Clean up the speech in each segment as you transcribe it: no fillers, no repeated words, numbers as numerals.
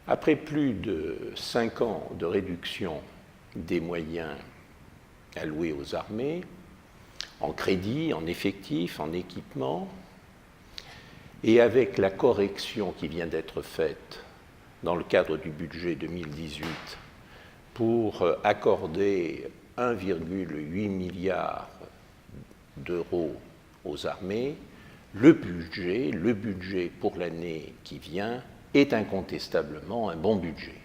Après plus de 5 ans de réduction des moyens alloués aux armées, en crédit, en effectifs, en équipement, et avec la correction qui vient d'être faite dans le cadre du budget 2018 pour accorder 1,8 milliard d'euros aux armées, le budget pour l'année qui vient est incontestablement un bon budget.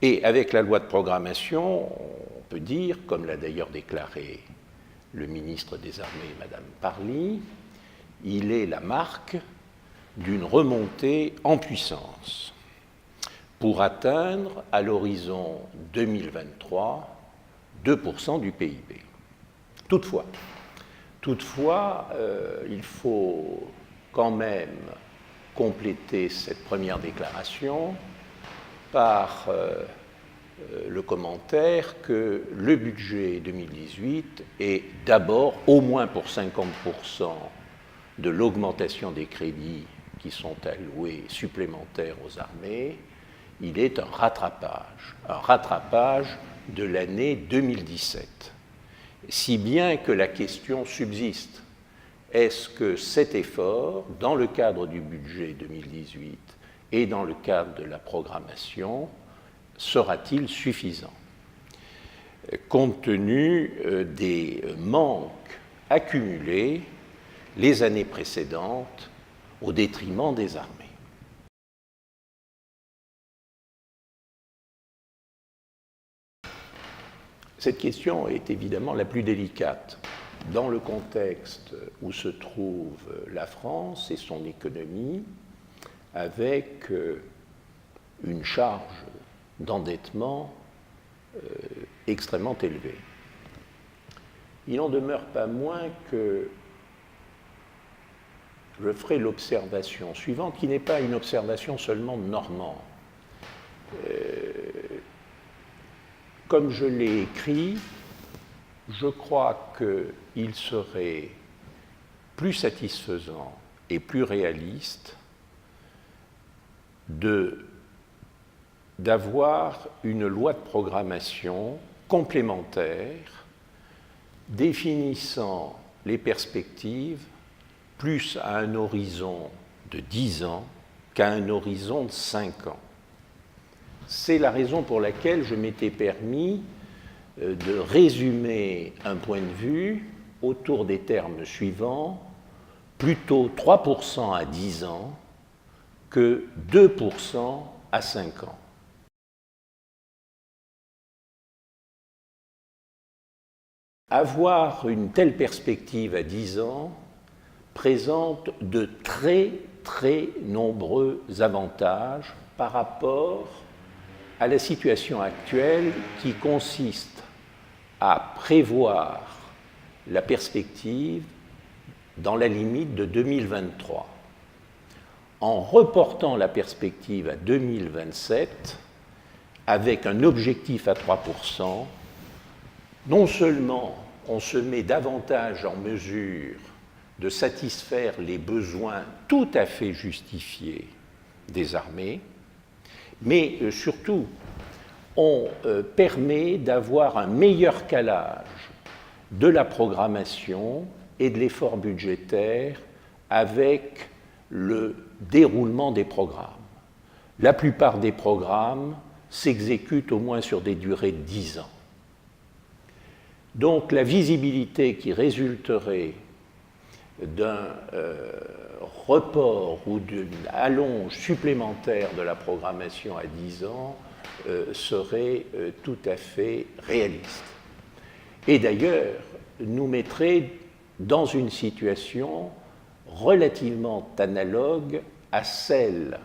Et avec la loi de programmation, on peut dire, comme l'a d'ailleurs déclaré le ministre des Armées, Madame Parly, il est la marque d'une remontée en puissance pour atteindre à l'horizon 2023 2% du PIB. Toutefois, il faut quand même compléter cette première déclaration par le commentaire que le budget 2018 est d'abord, au moins pour 50% de l'augmentation des crédits qui sont alloués supplémentaires aux armées, il est un rattrapage de l'année 2017. Si bien que la question subsiste, est-ce que cet effort, dans le cadre du budget 2018 et dans le cadre de la programmation, sera-t-il suffisant, compte tenu des manques accumulés les années précédentes au détriment des armées? Cette question est évidemment la plus délicate dans le contexte où se trouve la France et son économie, avec une charge d'endettement extrêmement élevée. Il n'en demeure pas moins que je ferai l'observation suivante, qui n'est pas une observation seulement de Normand. Comme je l'ai écrit, je crois qu'il serait plus satisfaisant et plus réaliste d'avoir une loi de programmation complémentaire définissant les perspectives plus à un horizon de 10 ans qu'à un horizon de 5 ans. C'est la raison pour laquelle je m'étais permis de résumer un point de vue autour des termes suivants: plutôt 3% à 10 ans que 2% à 5 ans. Avoir une telle perspective à 10 ans présente de très, très nombreux avantages par rapport à la situation actuelle qui consiste à prévoir la perspective dans la limite de 2023. En reportant la perspective à 2027, avec un objectif à 3%, non seulement on se met davantage en mesure de satisfaire les besoins tout à fait justifiés des armées, mais surtout, on permet d'avoir un meilleur calage de la programmation et de l'effort budgétaire avec le déroulement des programmes. La plupart des programmes s'exécutent au moins sur des durées de 10 ans. Donc la visibilité qui résulterait d'un report ou d'une allonge supplémentaire de la programmation à 10 ans serait tout à fait réaliste. Et d'ailleurs, nous mettrait dans une situation relativement analogue à celle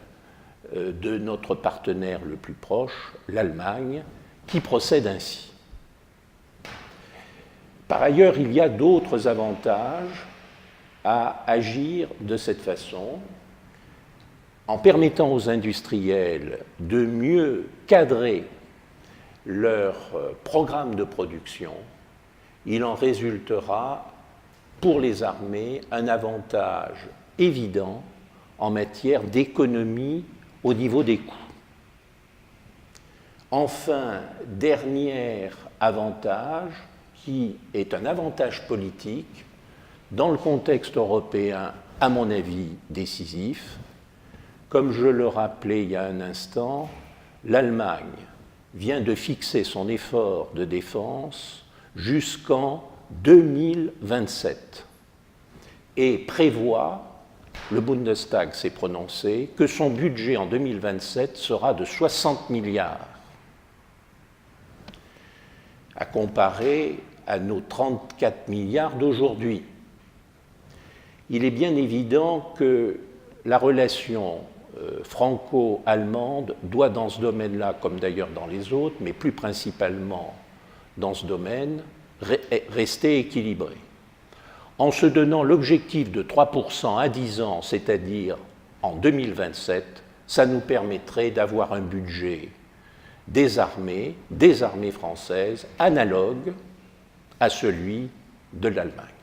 de notre partenaire le plus proche, l'Allemagne, qui procède ainsi. Par ailleurs, il y a d'autres avantages à agir de cette façon, en permettant aux industriels de mieux cadrer leur programme de production. Il en résultera pour les armées un avantage évident en matière d'économie au niveau des coûts. Enfin, dernier avantage, qui est un avantage politique, dans le contexte européen, à mon avis, décisif. Comme je le rappelais il y a un instant, l'Allemagne vient de fixer son effort de défense jusqu'en 2027 et prévoit, le Bundestag s'est prononcé, que son budget en 2027 sera de 60 milliards, à comparer à nos 34 milliards d'aujourd'hui. Il est bien évident que la relation franco-allemande doit, dans ce domaine-là, comme d'ailleurs dans les autres, mais plus principalement dans ce domaine, rester équilibrée. En se donnant l'objectif de 3% à 10 ans, c'est-à-dire en 2027, ça nous permettrait d'avoir un budget des armées françaises, analogue à celui de l'Allemagne.